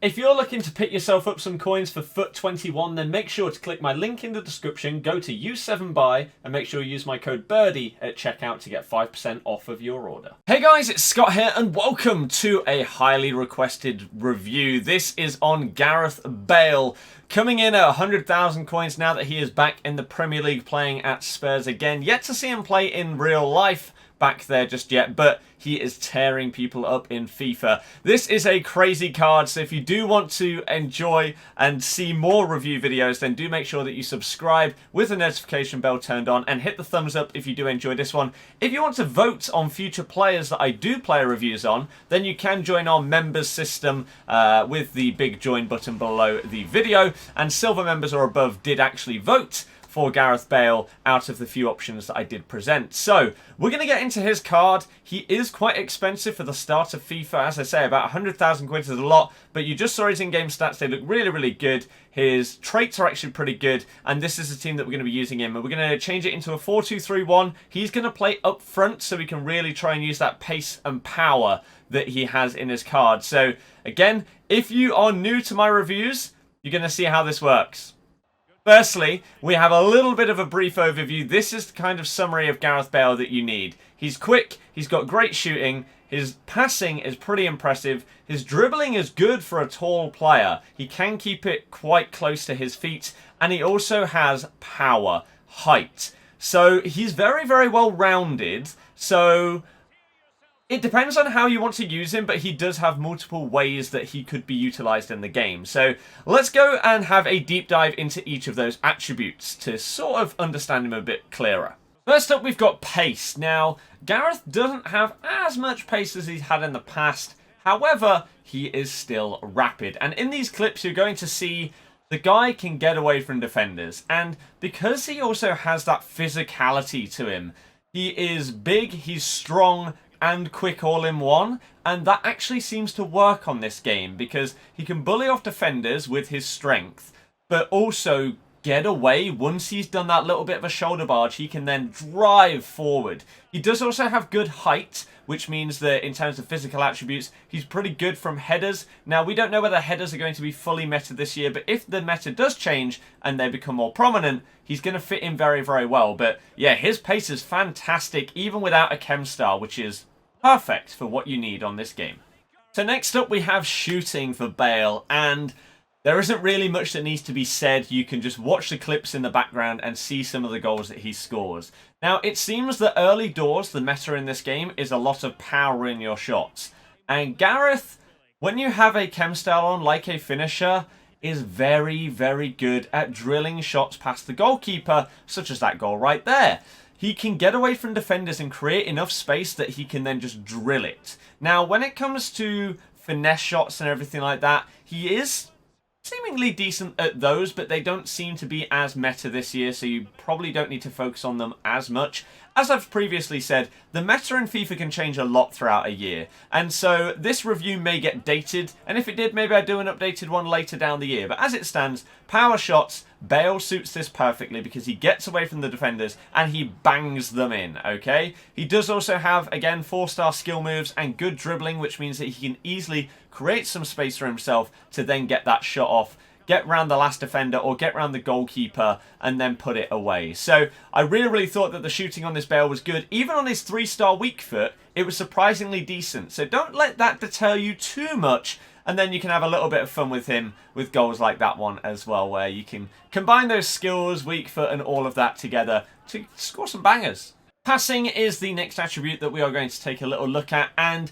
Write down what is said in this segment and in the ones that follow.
If you're looking to pick yourself up some coins for FUT 21, then make sure to click my link in the description, go to U7Buy, and make sure you use my code Birdie at checkout to get 5% off of your order. Hey guys, it's Scott here, and welcome to a highly requested review. This is on Gareth Bale, coming in at 100,000 coins now that he is back in the Premier League playing at Spurs again. Yet to see him play in real life back there just yet, but he is tearing people up in FIFA. This is a crazy card, so if you do want to enjoy and see more review videos, then do make sure that you subscribe with the notification bell turned on and hit the thumbs up if you do enjoy this one. If you want to vote on future players that I do player reviews on, then you can join our members system with the big join button below the video, and silver members or above did actually vote for Gareth Bale out of the few options that I did present. So, we're going to get into his card. He is quite expensive for the start of FIFA. As I say, about 100,000 coins is a lot, but you just saw his in-game stats. They look really, really good. His traits are actually pretty good, and this is the team that we're going to be using him. And we're going to change it into a 4-2-3-1. He's going to play up front, so we can really try and use that pace and power that he has in his card. So, again, if you are new to my reviews, you're going to see how this works. Firstly, we have a little bit of a brief overview. This is the kind of summary of Gareth Bale that you need. He's quick, he's got great shooting, his passing is pretty impressive, his dribbling is good for a tall player. He can keep it quite close to his feet, and he also has power, height. So he's very, very well rounded. So it depends on how you want to use him, but he does have multiple ways that he could be utilised in the game. So let's go and have a deep dive into each of those attributes to sort of understand him a bit clearer. First up, we've got pace. Now, Gareth doesn't have as much pace as he's had in the past. However, he is still rapid. And in these clips, you're going to see the guy can get away from defenders. And because he also has that physicality to him, he is big, he's strong, and quick all in one, and that actually seems to work on this game because he can bully off defenders with his strength, but also get away. Once he's done that little bit of a shoulder barge, he can then drive forward. He does also have good height, which means that in terms of physical attributes, he's pretty good from headers. Now, we don't know whether headers are going to be fully meta this year, but if the meta does change and they become more prominent, he's going to fit in very, very well. But yeah, his pace is fantastic, even without a chem star, which is perfect for what you need on this game. So next up we have shooting for Bale, and there isn't really much that needs to be said. You can just watch the clips in the background and see some of the goals that he scores. Now, it seems that early doors, the meta in this game, is a lot of power in your shots. And Gareth, when you have a chem style on like a finisher, is very, very good at drilling shots past the goalkeeper, such as that goal right there. He can get away from defenders and create enough space that he can then just drill it. Now, when it comes to finesse shots and everything like that, he is seemingly decent at those, but they don't seem to be as meta this year, so you probably don't need to focus on them as much. As I've previously said, the meta in FIFA can change a lot throughout a year, and so this review may get dated, and if it did, maybe I'd do an updated one later down the year. But as it stands, power shots, Bale suits this perfectly because he gets away from the defenders and he bangs them in, okay? He does also have, again, 4-star skill moves and good dribbling, which means that he can easily create some space for himself to then get that shot off, get round the last defender or get round the goalkeeper and then put it away. So I really, really thought that the shooting on this Bale was good. Even on his 3-star weak foot, it was surprisingly decent. So don't let that deter you too much, and then you can have a little bit of fun with him with goals like that one as well, where you can combine those skills, weak foot and all of that together to score some bangers. Passing is the next attribute that we are going to take a little look at, and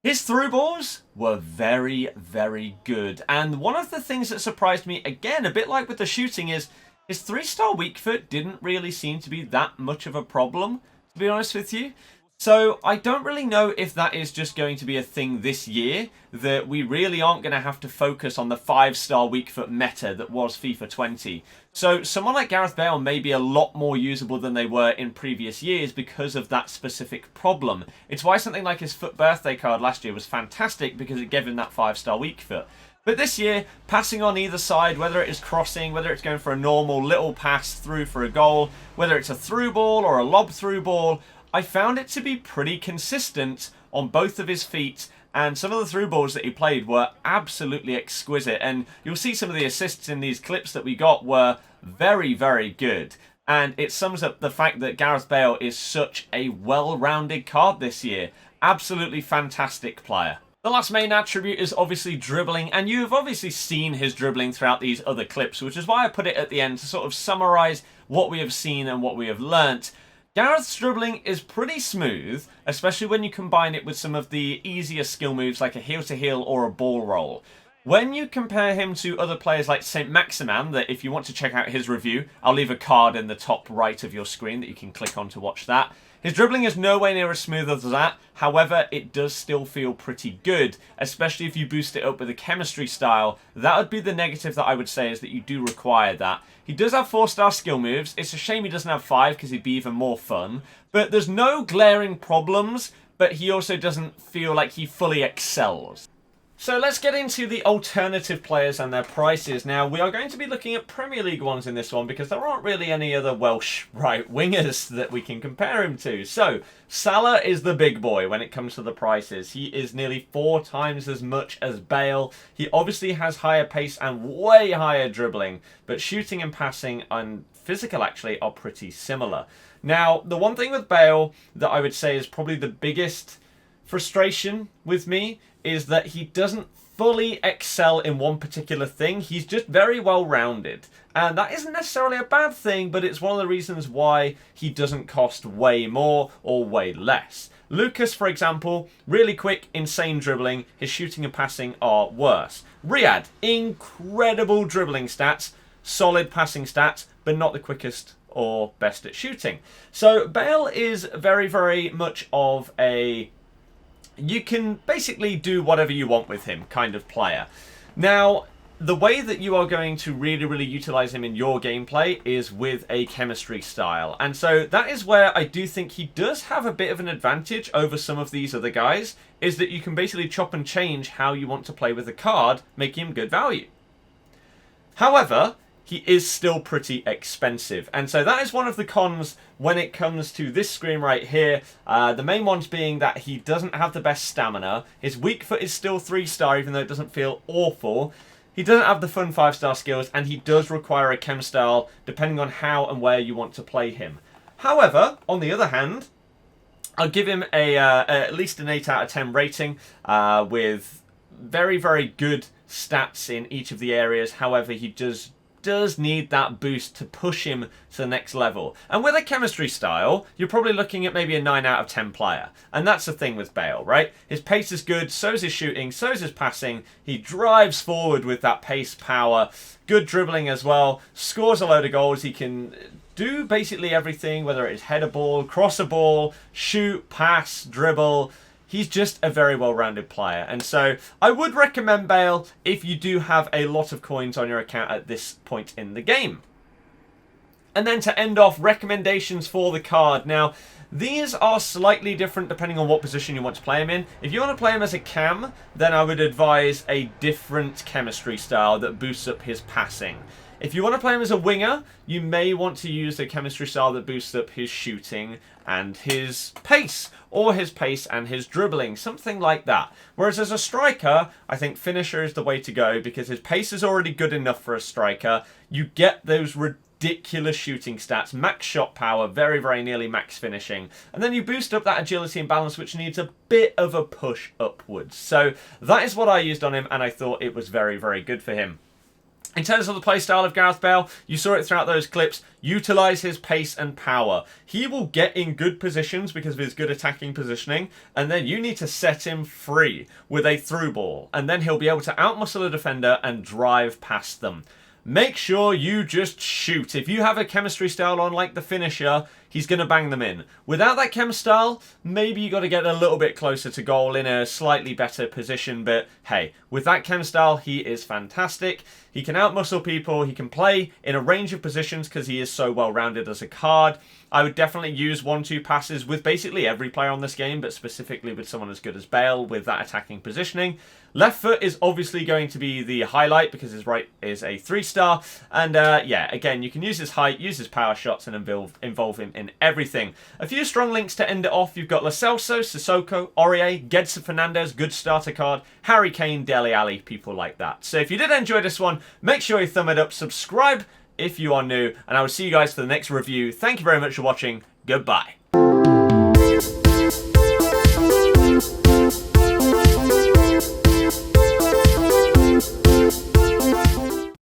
his through balls were very, very good. And one of the things that surprised me, again, a bit like with the shooting, is his 3-star weak foot didn't really seem to be that much of a problem, to be honest with you. So I don't really know if that is just going to be a thing this year, that we really aren't going to have to focus on the 5-star weak foot meta that was FIFA 20. So someone like Gareth Bale may be a lot more usable than they were in previous years because of that specific problem. It's why something like his FUT birthday card last year was fantastic, because it gave him that 5-star weak foot. But this year, passing on either side, whether it is crossing, whether it's going for a normal little pass through for a goal, whether it's a through ball or a lob through ball, I found it to be pretty consistent on both of his feet and some of the through balls that he played were absolutely exquisite, and you'll see some of the assists in these clips that we got were very, very good. And it sums up the fact that Gareth Bale is such a well-rounded card this year. Absolutely fantastic player. The last main attribute is obviously dribbling, and you've obviously seen his dribbling throughout these other clips, which is why I put it at the end to sort of summarise what we have seen and what we have learnt. Gareth's dribbling is pretty smooth, especially when you combine it with some of the easier skill moves like a heel-to-heel or a ball roll. When you compare him to other players like St. Maximan, that if you want to check out his review, I'll leave a card in the top right of your screen that you can click on to watch that. His dribbling is nowhere near as smooth as that, however, it does still feel pretty good, especially if you boost it up with a chemistry style. That would be the negative that I would say, is that you do require that. He does have 4-star skill moves. It's a shame he doesn't have 5 because he'd be even more fun. But there's no glaring problems, but he also doesn't feel like he fully excels. So let's get into the alternative players and their prices. Now, we are going to be looking at Premier League ones in this one because there aren't really any other Welsh right wingers that we can compare him to. So, Salah is the big boy when it comes to the prices. He is nearly 4 times as much as Bale. He obviously has higher pace and way higher dribbling, but shooting and passing and physical actually are pretty similar. Now, the one thing with Bale that I would say is probably the biggest frustration with me is that he doesn't fully excel in one particular thing. He's just very well rounded. And that isn't necessarily a bad thing, but it's one of the reasons why he doesn't cost way more or way less. Lucas, for example, really quick, insane dribbling. His shooting and passing are worse. Riyad, incredible dribbling stats, solid passing stats, but not the quickest or best at shooting. So Bale is very, very much of a you can basically do whatever you want with him kind of player. Now, the way that you are going to really, really utilize him in your gameplay is with a chemistry style. And so that is where I do think he does have a bit of an advantage over some of these other guys, is that you can basically chop and change how you want to play with the card, making him good value. However, he is still pretty expensive. And so that is one of the cons when it comes to this screen right here. The main ones being that he doesn't have the best stamina. His weak foot is still 3-star, even though it doesn't feel awful. He doesn't have the fun 5-star skills, and he does require a chem style, depending on how and where you want to play him. However, on the other hand, I'll give him at least an 8 out of 10 rating, with very, very good stats in each of the areas. However, he does need that boost to push him to the next level. And with a chemistry style, you're probably looking at maybe a 9 out of 10 player. And that's the thing with Bale, right? His pace is good, so is his shooting, so is his passing. He drives forward with that pace, power, good dribbling as well, scores a load of goals. He can do basically everything, whether it's head a ball, cross a ball, shoot, pass, dribble. He's just a very well-rounded player. And so I would recommend Bale if you do have a lot of coins on your account at this point in the game. And then to end off, recommendations for the card. Now, these are slightly different depending on what position you want to play him in. If you want to play him as a cam, then I would advise a different chemistry style that boosts up his passing. If you want to play him as a winger, you may want to use a chemistry style that boosts up his shooting and his pace, or his pace and his dribbling, something like that. Whereas as a striker, I think finisher is the way to go, because his pace is already good enough for a striker. You get those ridiculous shooting stats, max shot power, very, very nearly max finishing. And then you boost up that agility and balance, which needs a bit of a push upwards. So that is what I used on him, and I thought it was very, very good for him. In terms of the playstyle of Gareth Bale, you saw it throughout those clips. Utilise his pace and power. He will get in good positions because of his good attacking positioning, and then you need to set him free with a through ball, and then he'll be able to outmuscle a defender and drive past them. Make sure you just shoot. If you have a chemistry style on like the finisher, he's going to bang them in. Without that chem style, maybe you got to get a little bit closer to goal in a slightly better position. But hey, with that chem style, he is fantastic. He can outmuscle people. He can play in a range of positions because he is so well-rounded as a card. I would definitely use 1-2 passes with basically every player on this game, but specifically with someone as good as Bale with that attacking positioning. Left foot is obviously going to be the highlight because his right is a 3-star. And yeah, again, you can use his height, use his power shots, and involve him in in everything. A few strong links to end it off. You've got Lo Celso, Sissoko, Aurier, Gedson Fernandez, good starter card, Harry Kane, Dele Alli, people like that. So if you did enjoy this one, make sure you thumb it up, subscribe if you are new, and I will see you guys for the next review. Thank you very much for watching. Goodbye.